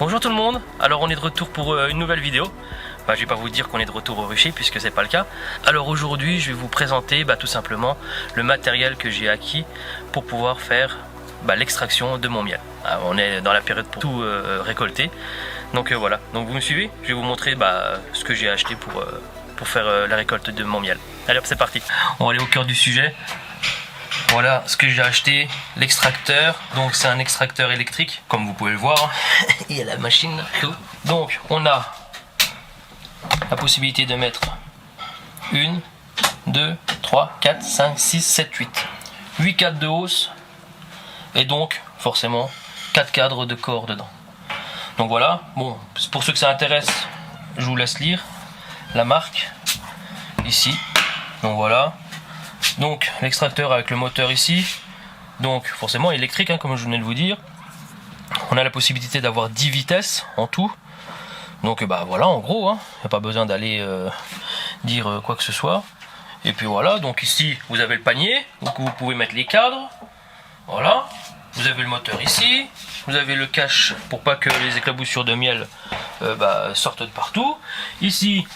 Bonjour tout le monde, alors on est de retour pour une nouvelle vidéo. Je vais pas vous dire qu'on est de retour au rucher puisque c'est pas le cas. Alors aujourd'hui je vais vous présenter tout simplement le matériel que j'ai acquis pour pouvoir faire l'extraction de mon miel. Alors, on est dans la période pour tout récolter. Donc voilà, donc vous me suivez, je vais vous montrer ce que j'ai acheté pour faire la récolte de mon miel. Allez hop, c'est parti. On va aller au cœur du sujet. Voilà ce que j'ai acheté, l'extracteur. Donc c'est un extracteur électrique, comme vous pouvez le voir. Il y a la machine, tout. Donc on a la possibilité de mettre 1, 2, 3, 4, 5, 6, 7, 8. 8 cadres de hausse. Et donc forcément 4 cadres de corps dedans. Donc voilà, bon, pour ceux que ça intéresse, je vous laisse lire la marque ici. Donc voilà. Donc l'extracteur avec le moteur ici, donc forcément électrique comme je venais de vous dire. On a la possibilité d'avoir 10 vitesses en tout. Donc voilà en gros, il n'y a pas besoin d'aller dire quoi que ce soit. Et puis voilà, donc ici vous avez le panier, donc vous pouvez mettre les cadres. Voilà, vous avez le moteur ici, vous avez le cache pour pas que les éclaboussures de miel sortent de partout. Ici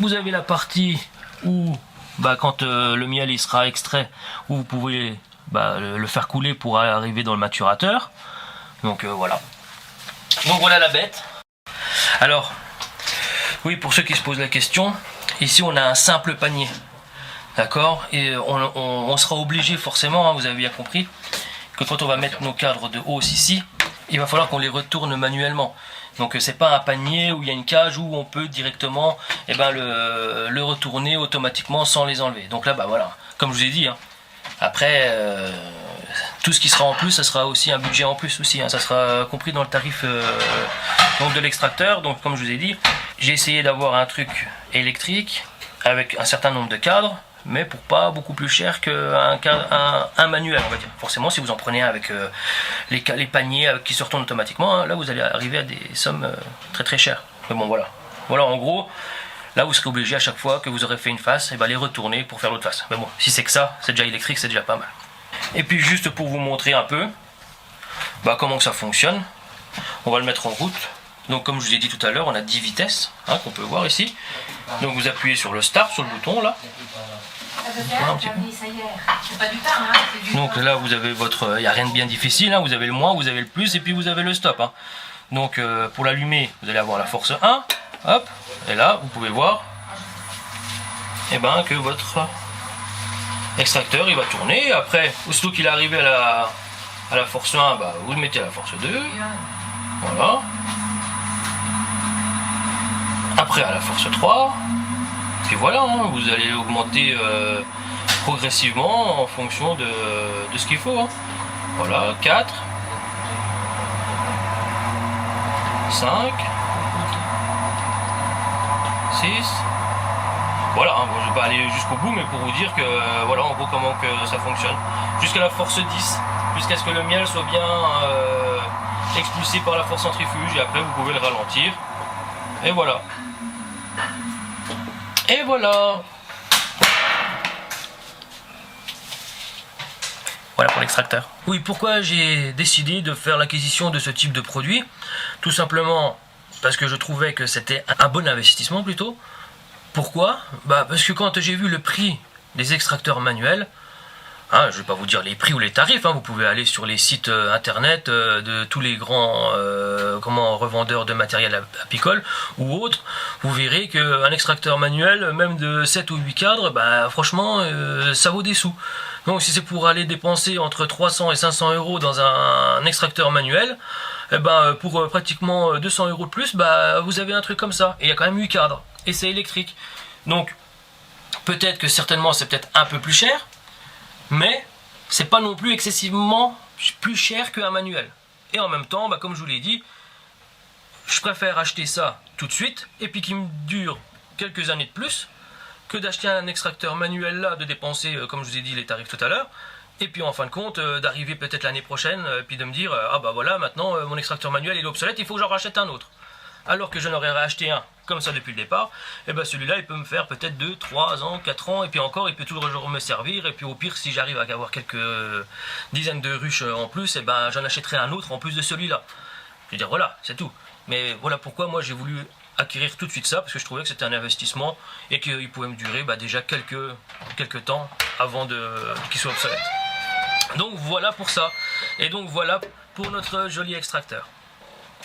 vous avez la partie où quand le miel il sera extrait, où vous pouvez le faire couler pour arriver dans le maturateur. Donc voilà. Donc voilà la bête. Alors, oui, pour ceux qui se posent la question, ici on a un simple panier. D'accord. Et on sera obligé forcément, vous avez bien compris, que quand on va mettre nos cadres de hausse ici, il va falloir qu'on les retourne manuellement. Donc c'est pas un panier où il y a une cage où on peut directement le retourner automatiquement sans les enlever. Donc là voilà, comme je vous ai dit, après tout ce qui sera en plus, ça sera aussi un budget en plus aussi, ça sera compris dans le tarif donc de l'extracteur. Donc comme je vous ai dit, j'ai essayé d'avoir un truc électrique avec un certain nombre de cadres, mais pour pas beaucoup plus cher qu'un manuel, on va dire. Forcément, si vous en prenez un avec les paniers qui se retournent automatiquement, là vous allez arriver à des sommes très très chères. Mais bon voilà, en gros, là vous serez obligé à chaque fois que vous aurez fait une face, les retourner pour faire l'autre face. Mais bon, si c'est que ça, c'est déjà électrique, c'est déjà pas mal. Et puis juste pour vous montrer un peu comment que ça fonctionne, on va le mettre en route. Donc comme je vous ai dit tout à l'heure, on a 10 vitesses qu'on peut voir ici. Donc vous appuyez sur le start, sur le bouton là. Donc là vous avez votre, il n'y a rien de bien difficile, vous avez le moins, vous avez le plus et puis vous avez le stop. Donc pour l'allumer, vous allez avoir la force 1, hop, et là vous pouvez voir que votre extracteur il va tourner. Après, aussitôt qu'il est arrivé à la force 1, vous le mettez à la force 2, voilà. Après à la force 3, puis voilà, vous allez augmenter progressivement en fonction de ce qu'il faut. Voilà, 4, 5, 6, voilà, je ne vais pas aller jusqu'au bout, mais pour vous dire que voilà en gros comment que ça fonctionne. Jusqu'à la force 10, jusqu'à ce que le miel soit bien expulsé par la force centrifuge, et après vous pouvez le ralentir. Et voilà. Et voilà. Voilà pour l'extracteur. Oui, pourquoi j'ai décidé de faire l'acquisition de ce type de produit? Tout simplement parce que je trouvais que c'était un bon investissement plutôt. Pourquoi? Parce que quand j'ai vu le prix des extracteurs manuels, Hein, je ne vais pas vous dire les prix ou les tarifs, hein. Vous pouvez aller sur les sites internet de tous les grands revendeurs de matériel apicole ou autres. Vous verrez qu'un extracteur manuel, même de 7 ou 8 cadres, bah, franchement, ça vaut des sous. Donc si c'est pour aller dépenser entre 300 et 500 euros dans un extracteur manuel, eh ben, pour pratiquement 200 euros de plus, bah, vous avez un truc comme ça. Et il y a quand même 8 cadres. Et c'est électrique. Donc peut-être que certainement c'est peut-être un peu plus cher. Mais c'est pas non plus excessivement plus cher qu'un manuel. Et en même temps, bah, comme je vous l'ai dit, je préfère acheter ça tout de suite et puis qu'il me dure quelques années de plus que d'acheter un extracteur manuel là, de dépenser, comme je vous ai dit, les tarifs tout à l'heure. Et puis en fin de compte, d'arriver peut-être l'année prochaine, puis de me dire, ah bah voilà, maintenant mon extracteur manuel il est obsolète, il faut que j'en rachète un autre. Alors que je n'aurais acheté un comme ça depuis le départ, et ben celui-là il peut me faire peut-être 2, 3 ans, 4 ans, et puis encore il peut toujours me servir, et puis au pire si j'arrive à avoir quelques dizaines de ruches en plus, et ben j'en achèterai un autre en plus de celui-là. Je veux dire voilà, c'est tout. Mais voilà pourquoi moi j'ai voulu acquérir tout de suite ça, parce que je trouvais que c'était un investissement, et qu'il pouvait me durer déjà quelques temps avant qu'il soit obsolète. Donc voilà pour ça, et donc voilà pour notre joli extracteur.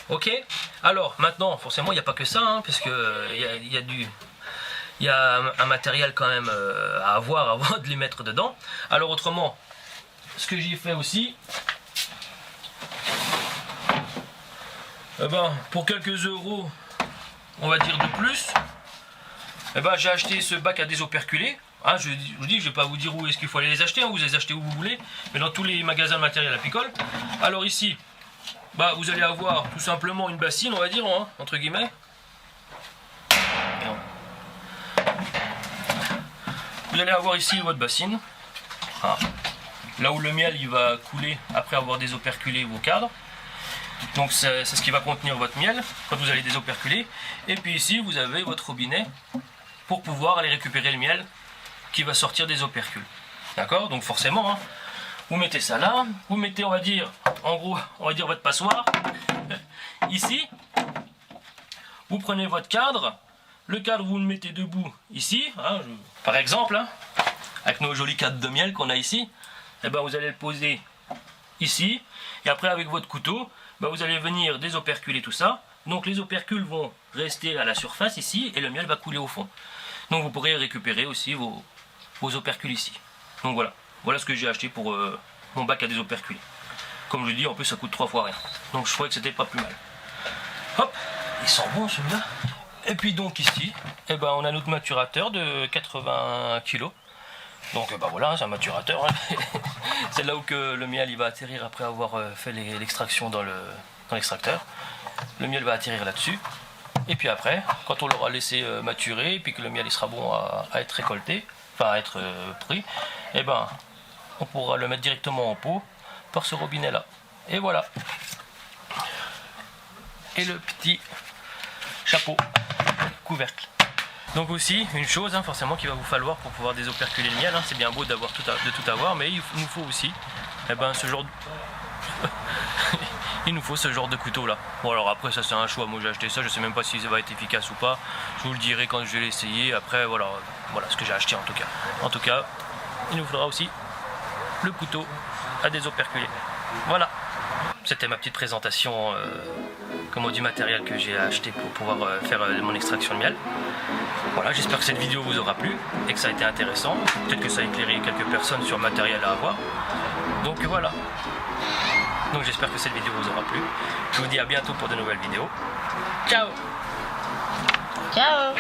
Ok, alors maintenant forcément il n'y a pas que ça, hein, parce que il y a un matériel quand même à avoir avant de les mettre dedans. Alors autrement, ce que j'ai fait aussi, pour quelques euros, on va dire de plus, j'ai acheté ce bac à désoperculer. Hein, je vous dis, je vais pas vous dire où est-ce qu'il faut aller les acheter, hein, vous les achetez où vous voulez, mais dans tous les magasins de matériel apicole. Alors ici, vous allez avoir tout simplement une bassine, on va dire, hein, entre guillemets. Vous allez avoir ici votre bassine. Ah. Là où le miel il va couler après avoir désoperculé vos cadres. Donc c'est ce qui va contenir votre miel quand vous allez désoperculer. Et puis ici vous avez votre robinet pour pouvoir aller récupérer le miel qui va sortir des opercules. D'accord? Donc forcément, hein, vous mettez ça là, vous mettez, on va dire, en gros, on va dire votre passoire. Ici, vous prenez votre cadre, le cadre vous le mettez debout ici, hein, par exemple, hein, avec nos jolis cadres de miel qu'on a ici, vous allez le poser ici, et après avec votre couteau, vous allez venir désoperculer tout ça. Donc les opercules vont rester à la surface ici, et le miel va couler au fond. Donc vous pourrez récupérer aussi vos opercules ici. Donc voilà ce que j'ai acheté pour mon bac à désoperculer. Comme je dis, en plus ça coûte 3 fois rien. Donc je trouvais que c'était pas plus mal. Hop, il sent bon celui-là. Et puis donc ici, on a notre maturateur de 80 kg. Donc voilà, c'est un maturateur. Hein. C'est là où que le miel il va atterrir après avoir fait l'extraction dans l'extracteur. Le miel va atterrir là-dessus. Et puis après, quand on l'aura laissé maturer, et puis que le miel il sera bon à être récolté, enfin à être pris, on pourra le mettre directement en pot par ce robinet là. Et voilà. Et le petit chapeau couvercle. Donc aussi une chose forcément qu'il va vous falloir pour pouvoir désoperculer le miel, c'est bien beau d'avoir de tout avoir, mais il nous faut aussi ce genre de... il nous faut ce genre de couteau là. Bon alors après ça c'est un choix, moi j'ai acheté ça, je sais même pas si ça va être efficace ou pas, je vous le dirai quand je vais l'essayer. Après voilà ce que j'ai acheté en tout cas. En tout cas il nous faudra aussi le couteau à désoperculer. Voilà, c'était ma petite présentation du matériel que j'ai acheté pour pouvoir faire mon extraction de miel. Voilà, j'espère que cette vidéo vous aura plu et que ça a été intéressant. Peut-être que ça a éclairé quelques personnes sur le matériel à avoir. Donc voilà. Donc j'espère que cette vidéo vous aura plu. Je vous dis à bientôt pour de nouvelles vidéos. Ciao. Ciao.